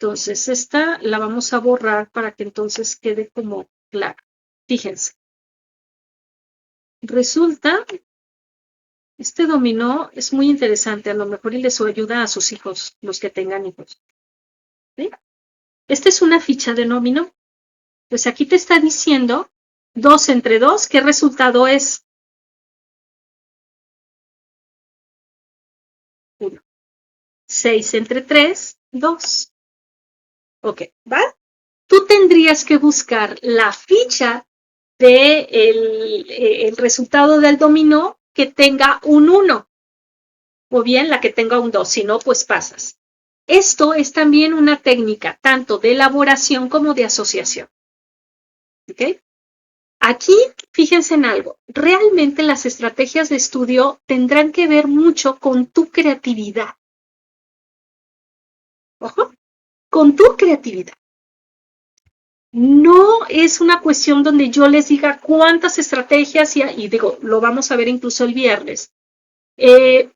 [SPEAKER 1] Entonces, esta la vamos a borrar para que entonces quede como clara. Fíjense. Resulta, este dominó es muy interesante, a lo mejor y les ayuda a sus hijos, los que tengan hijos. ¿Sí? Esta es una ficha de dominó. Pues aquí te está diciendo 2 entre 2, ¿qué resultado es? 1. 6 entre 3, 2. Ok, ¿va? Tú tendrías que buscar la ficha de el resultado del dominó que tenga un 1 o bien la que tenga un 2, si no, pues pasas. Esto es también una técnica tanto de elaboración como de asociación. ¿Ok? Aquí, fíjense en algo, realmente las estrategias de estudio tendrán que ver mucho con tu creatividad. Ojo, con tu creatividad. No es una cuestión donde yo les diga cuántas estrategias y digo, lo vamos a ver incluso el viernes.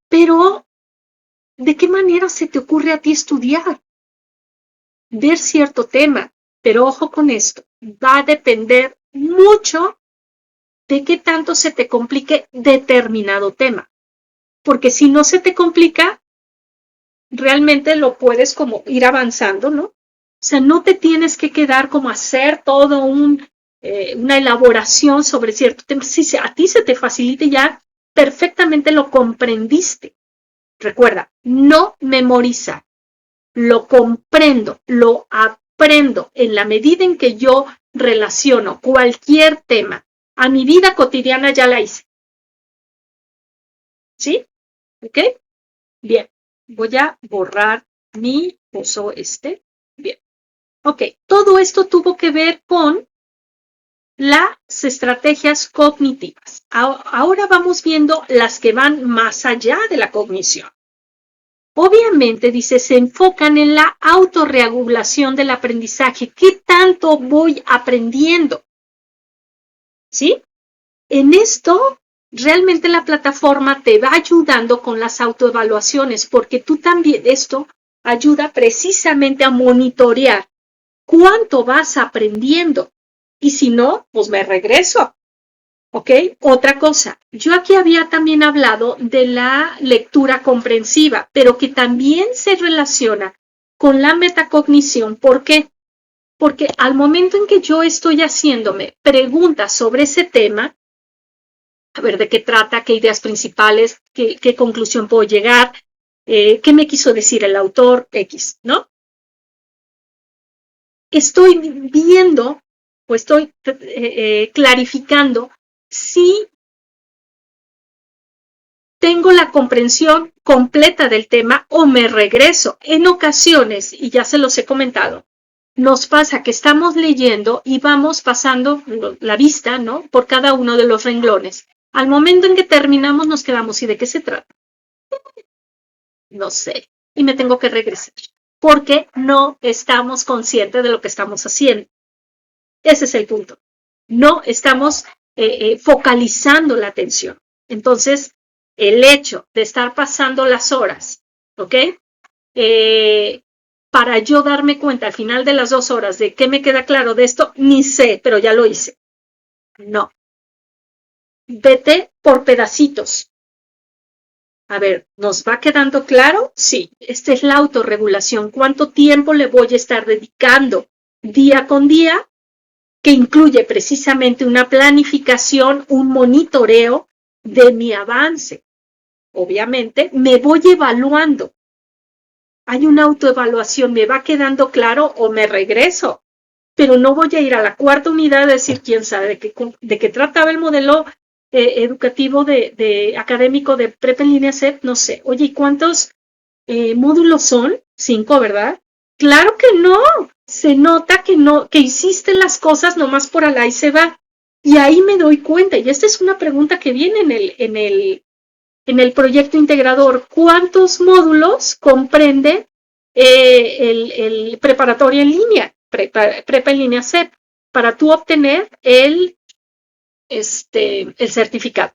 [SPEAKER 1] Pero, ¿de qué manera se te ocurre a ti estudiar? Ver cierto tema. Pero ojo con esto, va a depender mucho de qué tanto se te complique determinado tema. Porque si no se te complica, realmente lo puedes como ir avanzando, ¿no? O sea, no te tienes que quedar como hacer todo una elaboración sobre cierto tema. Si a ti se te facilite ya, perfectamente lo comprendiste. Recuerda, no memoriza, lo comprendo, lo aprendo en la medida en que yo relaciono cualquier tema a mi vida cotidiana, ya la hice. ¿Sí? ¿Ok? Bien, voy a borrar mi pozo este. Bien. Ok, todo esto tuvo que ver con las estrategias cognitivas. Ahora vamos viendo las que van más allá de la cognición. Obviamente, dice, se enfocan en la autorregulación del aprendizaje. ¿Qué tanto voy aprendiendo? ¿Sí? En esto, realmente la plataforma te va ayudando con las autoevaluaciones, porque tú también, esto ayuda precisamente a monitorear cuánto vas aprendiendo. Y si no, pues me regreso. ¿Ok? Otra cosa, yo aquí había también hablado de la lectura comprensiva, pero que también se relaciona con la metacognición. ¿Por qué? Porque al momento en que yo estoy haciéndome preguntas sobre ese tema, a ver de qué trata, qué ideas principales, qué conclusión puedo llegar, qué me quiso decir el autor X, ¿no? Estoy viendo o estoy clarificando si tengo la comprensión completa del tema o me regreso. En ocasiones, y ya se los he comentado, nos pasa que estamos leyendo y vamos pasando la vista, ¿no? Por cada uno de los renglones. Al momento en que terminamos nos quedamos, ¿y de qué se trata? No sé. Y me tengo que regresar. Porque no estamos conscientes de lo que estamos haciendo. Ese es el punto. No estamos focalizando la atención. Entonces, el hecho de estar pasando las horas, ¿ok? Para yo darme cuenta al final de las 2 horas de qué me queda claro de esto, ni sé, pero ya lo hice. No. Vete por pedacitos. A ver, ¿nos va quedando claro? Sí, esta es la autorregulación. ¿Cuánto tiempo le voy a estar dedicando día con día? Que incluye precisamente una planificación, un monitoreo de mi avance. Obviamente, me voy evaluando. Hay una autoevaluación, me va quedando claro o me regreso. Pero no voy a ir a la cuarta unidad a decir quién sabe de qué trataba el modelo educativo académico de Prepa en línea CEP, no sé. Oye, ¿y cuántos módulos son? 5, ¿verdad? Claro que no. Se nota que no, que hiciste las cosas nomás por alá y se va. Y ahí me doy cuenta, y esta es una pregunta que viene en el proyecto integrador cuántos módulos comprende el preparatorio en línea, prepa en línea CEP, para tú obtener el certificado.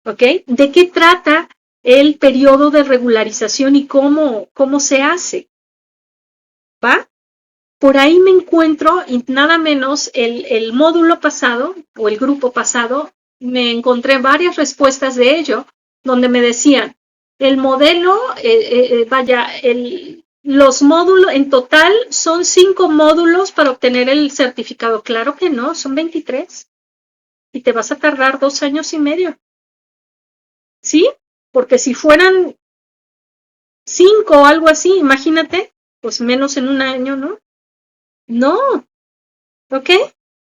[SPEAKER 1] ¿Ok? ¿De qué trata el periodo de regularización y cómo se hace? ¿Va? Por ahí me encuentro, y nada menos, el módulo pasado o el grupo pasado, me encontré varias respuestas de ello, donde me decían, el modelo, los módulos, en total son 5 módulos para obtener el certificado. Claro que no, son 23. Y te vas a tardar 2 años y medio. ¿Sí? Porque si fueran 5 o algo así, imagínate, pues menos en un año, ¿no? No, ¿ok?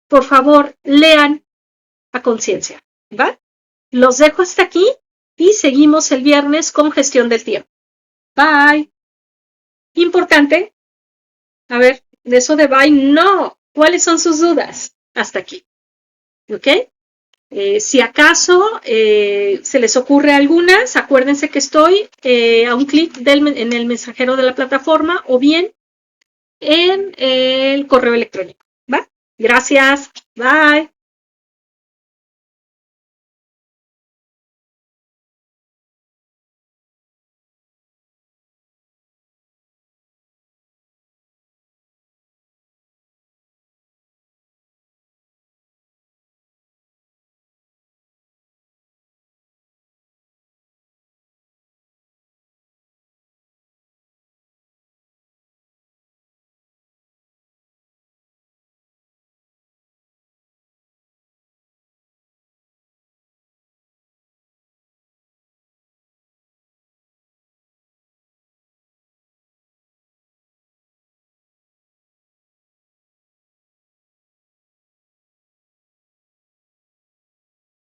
[SPEAKER 1] Por favor, lean a conciencia, ¿va? Los dejo hasta aquí y seguimos el viernes con gestión del tiempo. Bye. Importante, a ver, de eso de bye, no. ¿Cuáles son sus dudas? Hasta aquí, ¿ok? Si acaso se les ocurre algunas, acuérdense que estoy a un clic en el mensajero de la plataforma o bien en el correo electrónico, ¿va? Gracias, bye.